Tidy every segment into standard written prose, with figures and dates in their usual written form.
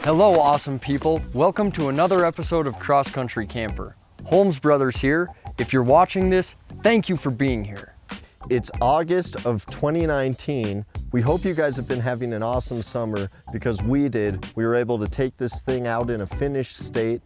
Hello, awesome people. Welcome to another episode of Cross Country Camper. Holmes Brothers here. If you're watching this, thank you for being here. It's August of 2019. We hope you guys have been having an awesome summer because we did. We were able to take this thing out in a finished state.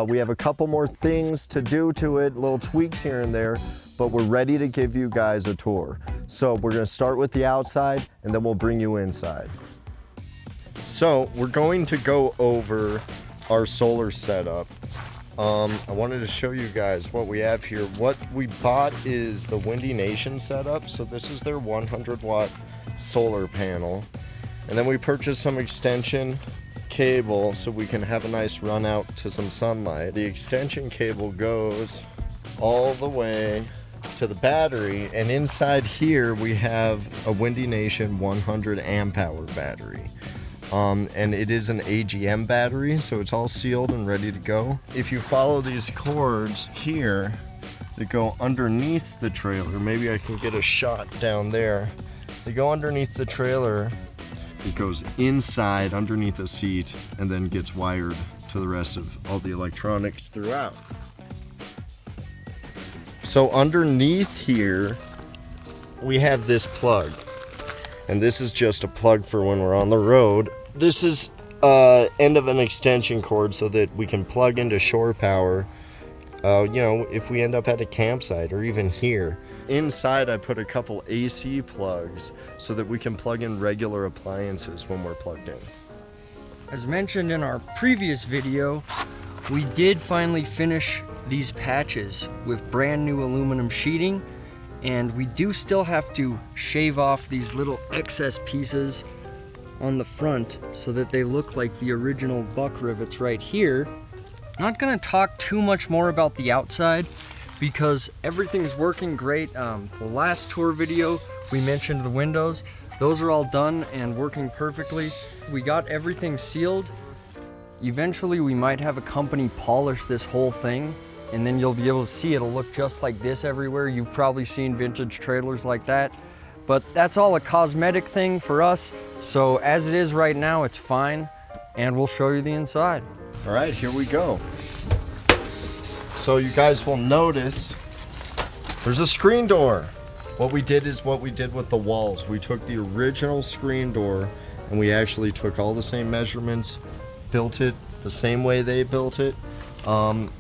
We have a couple more things to do to it, little tweaks here and there, but we're ready to give you guys a tour. So we're gonna start with the outside and then we'll bring you inside. So we're going to go over our solar setup. I wanted to show you guys what we have here. What we bought is the Windy Nation setup. So this is their 100-watt solar panel. And then we purchased some extension cable so we can have a nice run out to some sunlight. The extension cable goes all the way to the battery, and inside here we have a Windy Nation 100 amp hour battery. And it is an AGM battery, so it's all sealed and ready to go. If you follow these cords here that go underneath the trailer, maybe I can get a shot down there. They go underneath the trailer, it goes inside underneath the seat, and then gets wired to the rest of all the electronics throughout. So underneath here, we have this plug. And this is just a plug for when we're on the road. This is end of an extension cord so that we can plug into shore power, if we end up at a campsite or even here. Inside, I put a couple AC plugs so that we can plug in regular appliances when we're plugged in. As mentioned in our previous video, we did finally finish these patches with brand new aluminum sheeting, and we do still have to shave off these little excess pieces on the front so that they look like the original buck rivets right here. Not gonna talk too much more about the outside because everything's working great. The last tour video, we mentioned the windows. Those are all done and working perfectly. We got everything sealed. Eventually, we might have a company polish this whole thing, and then you'll be able to see it'll look just like this everywhere. You've probably seen vintage trailers like that, but that's all a cosmetic thing for us. So as it is right now, it's fine, and we'll show you the inside. All right, here we go. So you guys will notice there's a screen door. What we did is what we did with the walls. We took the original screen door and we actually took all the same measurements, built it the same way they built it.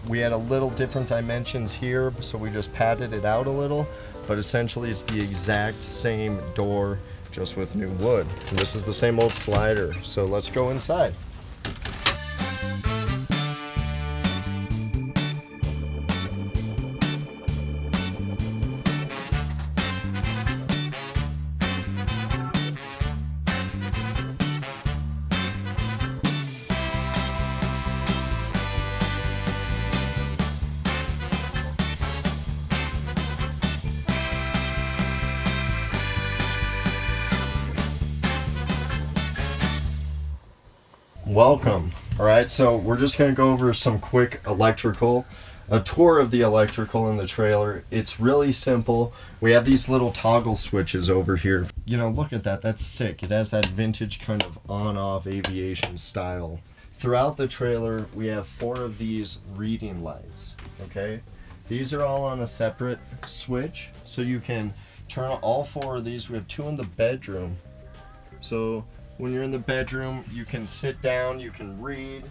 We had a little different dimensions here, so we just padded it out a little, but essentially it's the exact same door, just with new wood. And this is the same old slider, so let's go inside. Welcome. All right, so we're just gonna go over some quick electrical, a tour of the electrical in the trailer. It's really simple. We have these little toggle switches over here. Look at that, that's sick. It has that vintage kind of on-off aviation style. Throughout the trailer, we have 4 of these reading lights, okay? These are all on a separate switch, so you can turn all 4 of these. We have 2 in the bedroom. So when you're in the bedroom, you can sit down, you can read.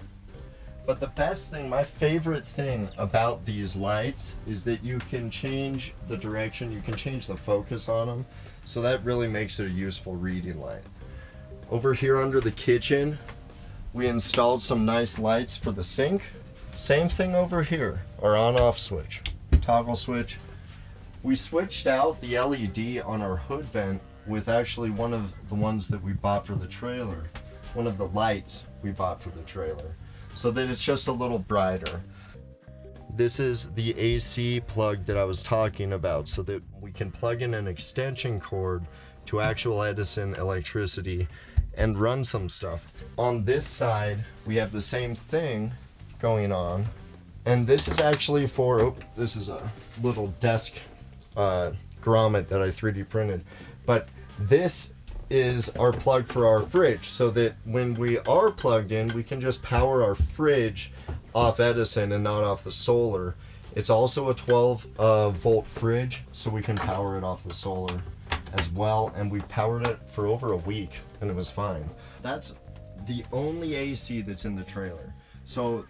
But the best thing, my favorite thing about these lights is that you can change the direction, you can change the focus on them. So that really makes it a useful reading light. Over here under the kitchen, we installed some nice lights for the sink. Same thing over here, our on-off switch, toggle switch. We switched out the LED on our hood vent with actually one of the ones that we bought for the trailer, one of the lights we bought for the trailer, so that it's just a little brighter. This is the AC plug that I was talking about, so that we can plug in an extension cord to actual Edison electricity and run some stuff. On this side, we have the same thing going on, and this is actually for, this is a little desk grommet that I 3D printed, but this is our plug for our fridge, so that when we are plugged in, we can just power our fridge off Edison and not off the solar. It's also a 12 volt fridge, so we can power it off the solar as well, and we powered it for over a week and it was fine. That's the only AC that's in the trailer. So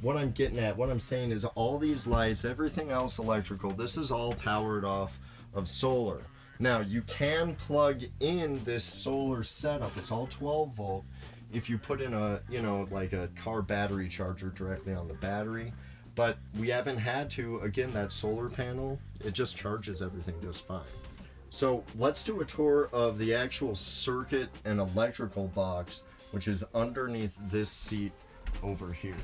what I'm getting at, what I'm saying is all these lights, everything else electrical, this is all powered off of solar. Now you can plug in this solar setup, it's all 12 volt, if you put in a, you know, like a car battery charger directly on the battery, but we haven't had to. Again, that solar panel, it just charges everything just fine. So let's do a tour of the actual circuit and electrical box, which is underneath this seat over here.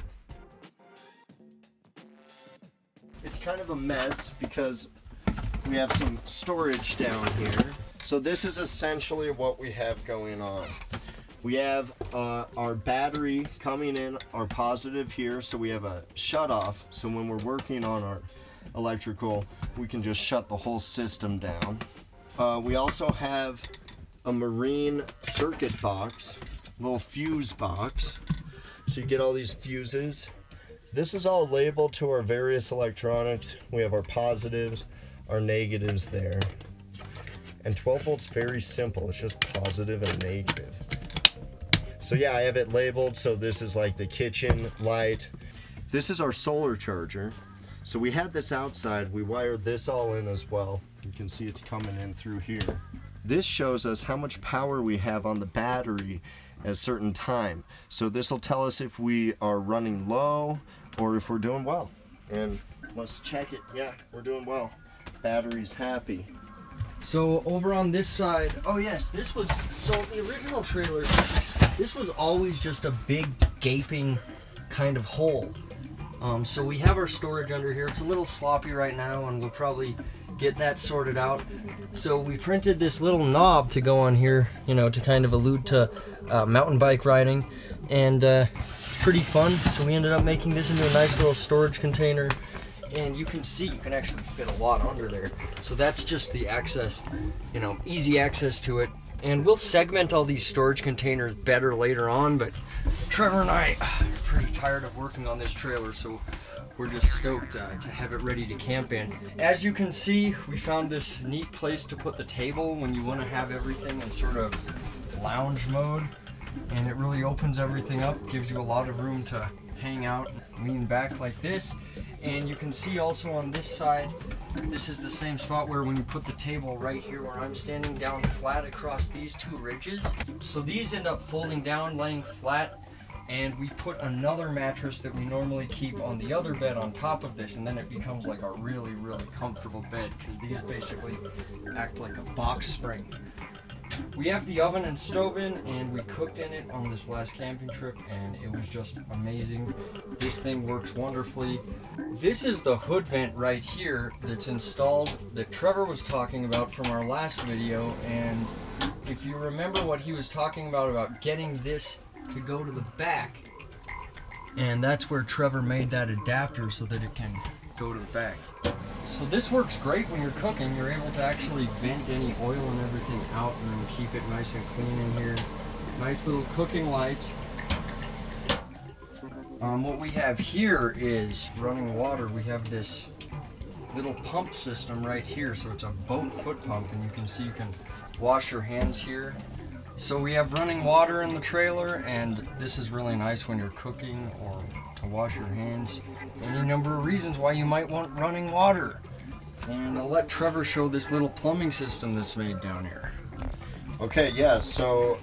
It's kind of a mess because we have some storage down here. So this is essentially what we have going on. We have our battery coming in, our positive here, so we have a shut off. So when we're working on our electrical, we can just shut the whole system down. We also have a marine circuit box, little fuse box. So you get all these fuses. This is all labeled to our various electronics. We have our positives, our negatives there. And 12 volts very simple, it's just positive and negative. So yeah, I have it labeled, so this is like the kitchen light. This is our solar charger. So we had this outside, we wired this all in as well. You can see it's coming in through here. This shows us how much power we have on the battery at a certain time. So this will tell us if we are running low or if we're doing well. And let's check it. Yeah, we're doing well. Battery's happy. So over on this side, oh yes, this was, so the original trailer, this was always just a big gaping kind of hole. So we have our storage under here. It's a little sloppy right now and we'll probably get that sorted out. So we printed this little knob to go on here, you know, to kind of allude to mountain bike riding, and pretty fun. So we ended up making this into a nice little storage container. And you can see, you can actually fit a lot under there. So that's just the access, you know, easy access to it. And we'll segment all these storage containers better later on, but Trevor and I are pretty tired of working on this trailer, so we're just stoked to have it ready to camp in. As you can see, we found this neat place to put the table when you want to have everything in sort of lounge mode. And it really opens everything up, gives you a lot of room to hang out, lean back like this. And you can see also on this side, this is the same spot where when you put the table right here where I'm standing, down flat across these two ridges. So these end up folding down, laying flat, and we put another mattress that we normally keep on the other bed on top of this, and then it becomes like a really, really comfortable bed because these basically act like a box spring. We have the oven and stove in, and we cooked in it on this last camping trip, and it was just amazing. This thing works wonderfully. This is the hood vent right here that's installed that Trevor was talking about from our last video, and if you remember what he was talking about getting this to go to the back, and that's where Trevor made that adapter so that it can go to the back. So this works great when you're cooking. You're able to actually vent any oil and everything out and then keep it nice and clean in here. Nice little cooking light. What we have here is running water. We have this little pump system right here. So it's a boat foot pump, and you can see you can wash your hands here. So we have running water in the trailer, and this is really nice when you're cooking or to wash your hands. Any number of reasons why you might want running water. And I'll let Trevor show this little plumbing system that's made down here. Okay, yeah, so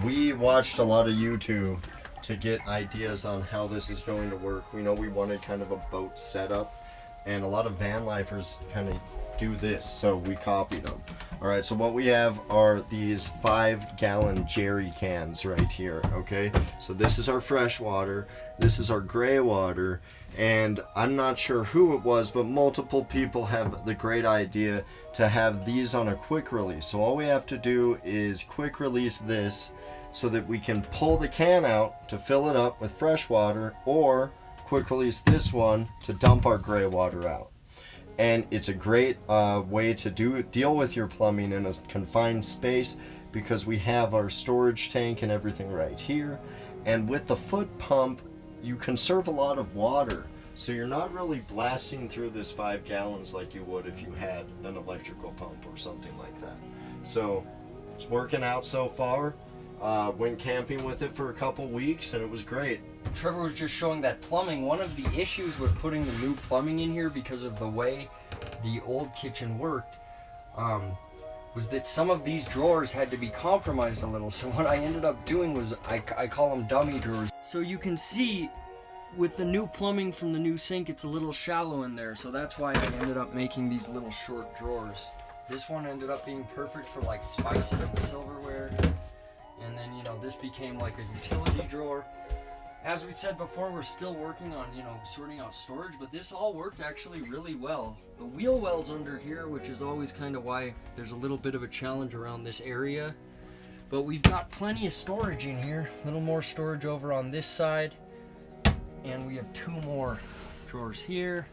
we watched a lot of YouTube to get ideas on how this is going to work. We know we wanted kind of a boat setup, and a lot of van lifers kind of do this, so we copied them. All right, so what we have are these 5-gallon jerry cans right here, okay? So this is our fresh water, this is our gray water, and I'm not sure who it was, but multiple people have the great idea to have these on a quick release. So all we have to do is quick release this so that we can pull the can out to fill it up with fresh water, or quick release this one to dump our gray water out. And it's a great way to deal with your plumbing in a confined space, because we have our storage tank and everything right here. And with the foot pump, you conserve a lot of water. So you're not really blasting through this 5 gallons like you would if you had an electrical pump or something like that. So it's working out so far. Went camping with it for a couple weeks and it was great. Trevor was just showing that plumbing. One of the issues with putting the new plumbing in here because of the way the old kitchen worked was that some of these drawers had to be compromised a little. So what I ended up doing was I call them dummy drawers. So you can see with the new plumbing from the new sink, it's a little shallow in there. So that's why I ended up making these little short drawers. This one ended up being perfect for like spices and silverware. And then, you know, this became like a utility drawer. As we said before, we're still working on, you know, sorting out storage, but this all worked actually really well. The wheel well's under here, which is always kind of why there's a little bit of a challenge around this area. But we've got plenty of storage in here. A little more storage over on this side. And we have 2 more drawers here.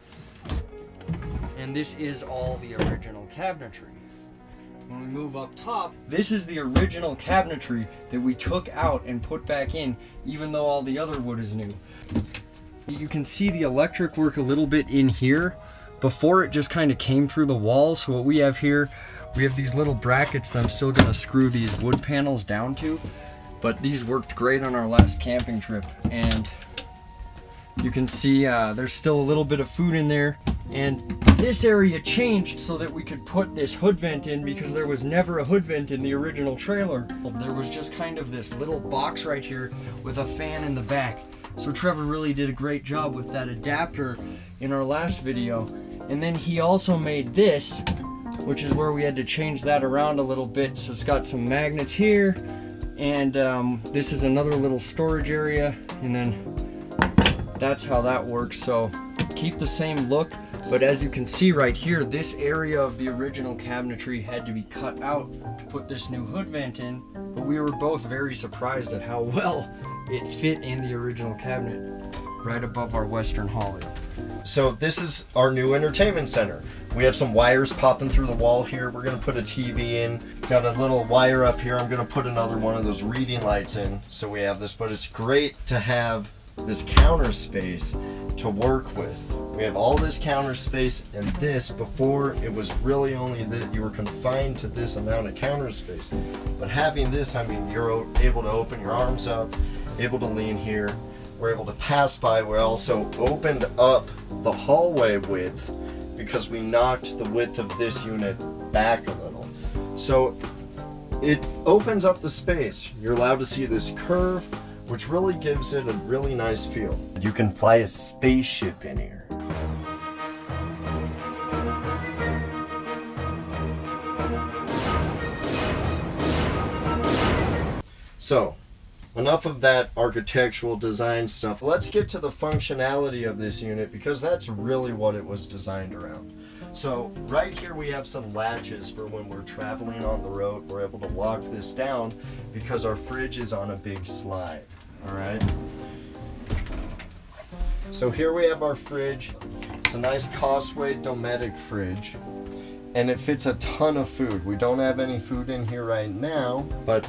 And this is all the original cabinetry. When we move up top, this is the original cabinetry that we took out and put back in, even though all the other wood is new. You can see the electric work a little bit in here. Before, it just kind of came through the walls. So what we have here, we have these little brackets that I'm still gonna screw these wood panels down to, but these worked great on our last camping trip. And you can see there's still a little bit of food in there. And this area changed so that we could put this hood vent in because there was never a hood vent in the original trailer. There was just kind of this little box right here with a fan in the back. So Trevor really did a great job with that adapter in our last video. And then he also made this, which is where we had to change that around a little bit. So it's got some magnets here. And this is another little storage area. And then that's how that works. So keep the same look. But as you can see right here, this area of the original cabinetry had to be cut out to put this new hood vent in. But we were both very surprised at how well it fit in the original cabinet right above our western hallway. So this is our new entertainment center. We have some wires popping through the wall here. We're gonna put a TV in. Got a little wire up here. I'm gonna put another one of those reading lights in. So we have this, but it's great to have this counter space to work with. We have all this counter space, and this, before it was really only that you were confined to this amount of counter space. But having this, I mean, you're able to open your arms up, able to lean here. We're able to pass by. We also opened up the hallway width because we knocked the width of this unit back a little. So it opens up the space. You're allowed to see this curve, which really gives it a really nice feel. You can fly a spaceship in here. So, enough of that architectural design stuff. Let's get to the functionality of this unit because that's really what it was designed around. So right here we have some latches for when we're traveling on the road. We're able to lock this down because our fridge is on a big slide. All right. So here we have our fridge. It's a nice Cosway Dometic fridge, and it fits a ton of food. We don't have any food in here right now, but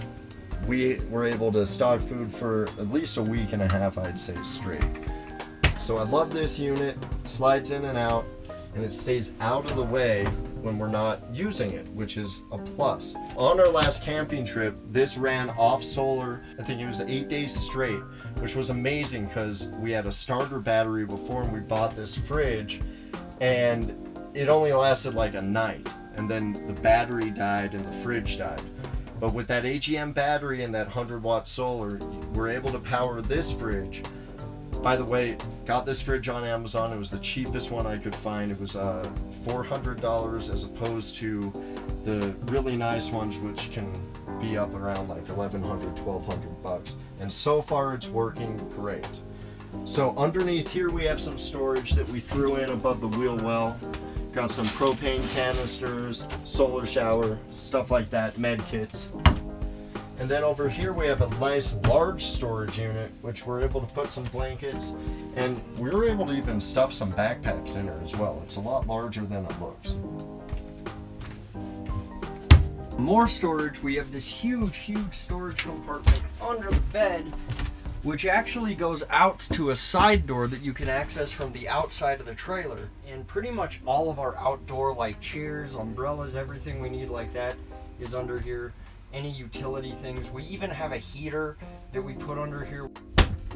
we were able to stock food for at least a week and a half, I'd say, straight. So I love this unit. Slides in and out, and it stays out of the way when we're not using it, which is a plus. On our last camping trip, this ran off solar. I think it was 8 days straight, which was amazing because we had a starter battery before and we bought this fridge, and it only lasted like a night, and then the battery died and the fridge died. But with that AGM battery and that 100-watt solar, we're able to power this fridge. By the way, got this fridge on Amazon. It was the cheapest one I could find. It was $400 as opposed to the really nice ones, which can be up around like $1,100, $1,200. And so far it's working great. So underneath here we have some storage that we threw in above the wheel well. Got some propane canisters, solar shower, stuff like that, med kits. And then over here we have a nice large storage unit, which we're able to put some blankets, and we were able to even stuff some backpacks in there as well. It's a lot larger than it looks. More storage, we have this huge storage compartment under the bed, which actually goes out to a side door that you can access from the outside of the trailer. And pretty much all of our outdoor, like chairs, umbrellas, everything we need like that is under here. Any utility things. We even have a heater that we put under here.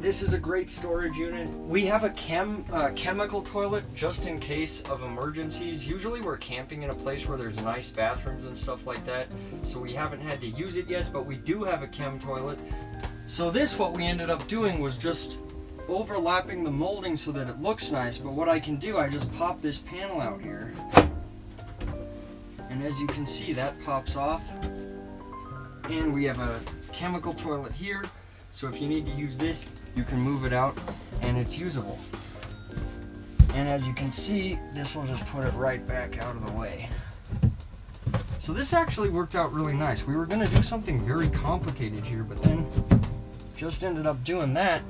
This is a great storage unit. We have a chemical toilet just in case of emergencies. Usually we're camping in a place where there's nice bathrooms and stuff like that, so we haven't had to use it yet, but we do have a chem toilet. So this, what we ended up doing was just overlapping the molding so that it looks nice, but what I can do, I just pop this panel out here. And as you can see, that pops off. And we have a chemical toilet here, so if you need to use this, you can move it out and it's usable. And as you can see, this will just put it right back out of the way. So this actually worked out really nice. We were gonna do something very complicated here, but then just ended up doing that.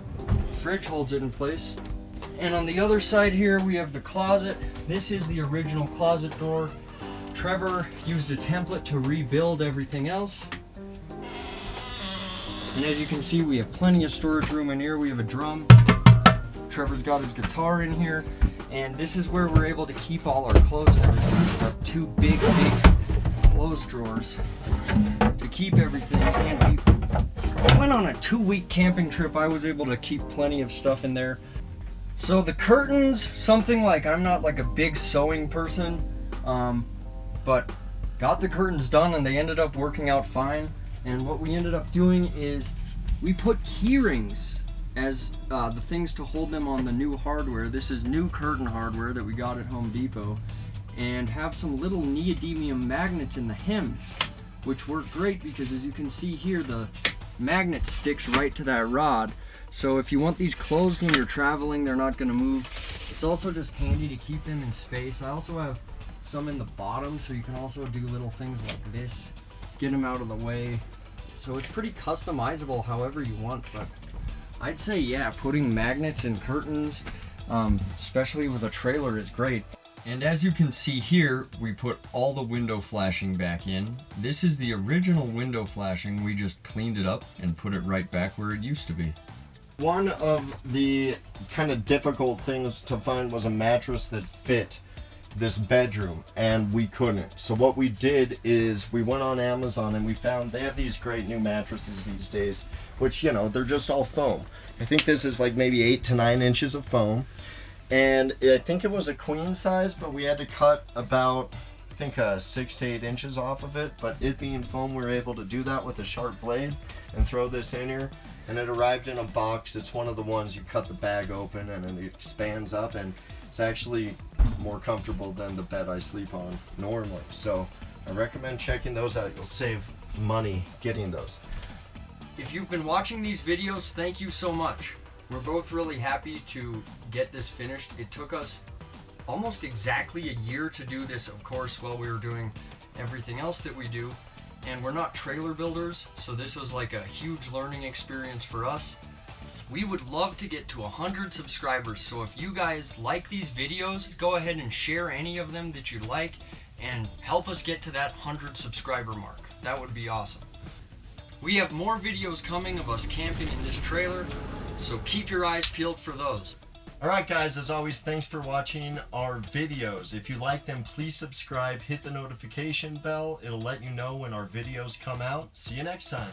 Fridge holds it in place. And on the other side here, we have the closet. This is the original closet door. Trevor used a template to rebuild everything else. And as you can see, we have plenty of storage room in here. We have a drum. Trevor's got his guitar in here. And this is where we're able to keep all our clothes and everything. We have two big clothes drawers to keep everything. And we went on a 2-week camping trip. I was able to keep plenty of stuff in there. So the curtains, something like, I'm not like a big sewing person, but got the curtains done and they ended up working out fine. And what we ended up doing is we put key rings as the things to hold them on the new hardware. This is new curtain hardware that we got at Home Depot, and have some little neodymium magnets in the hems, which work great because as you can see here, the magnet sticks right to that rod. So if you want these closed when you're traveling, they're not going to move. It's also just handy to keep them in space. I also have some in the bottom, so you can also do little things like this, get them out of the way. So it's pretty customizable however you want, but I'd say, yeah, putting magnets in curtains, especially with a trailer, is great. And as you can see here, we put all the window flashing back in. This is the original window flashing. We just cleaned it up and put it right back where it used to be. One of the kind of difficult things to find was a mattress that fit this bedroom, and we couldn't. So what we did is we went on Amazon and we found they have these great new mattresses these days, which, you know, they're just all foam. I think this is like maybe 8 to 9 inches of foam, and I think it was a queen size, but we had to cut about, I think 6 to 8 inches off of it. But it being foam, we were able to do that with a sharp blade and throw this in here, and it arrived in a box. It's one of the ones you cut the bag open and it expands up, and it's actually more comfortable than the bed I sleep on normally. So I recommend checking those out. You'll save money getting those. If you've been watching these videos, thank you so much. We're both really happy to get this finished. It took us almost exactly a year to do this, of course, while we were doing everything else that we do. And we're not trailer builders, so this was like a huge learning experience for us. We would love to get to 100 subscribers, so if you guys like these videos, go ahead and share any of them that you like and help us get to that 100 subscriber mark. That would be awesome. We have more videos coming of us camping in this trailer, so keep your eyes peeled for those. Alright guys, as always, thanks for watching our videos. If you like them, please subscribe, hit the notification bell. It'll let you know when our videos come out. See you next time.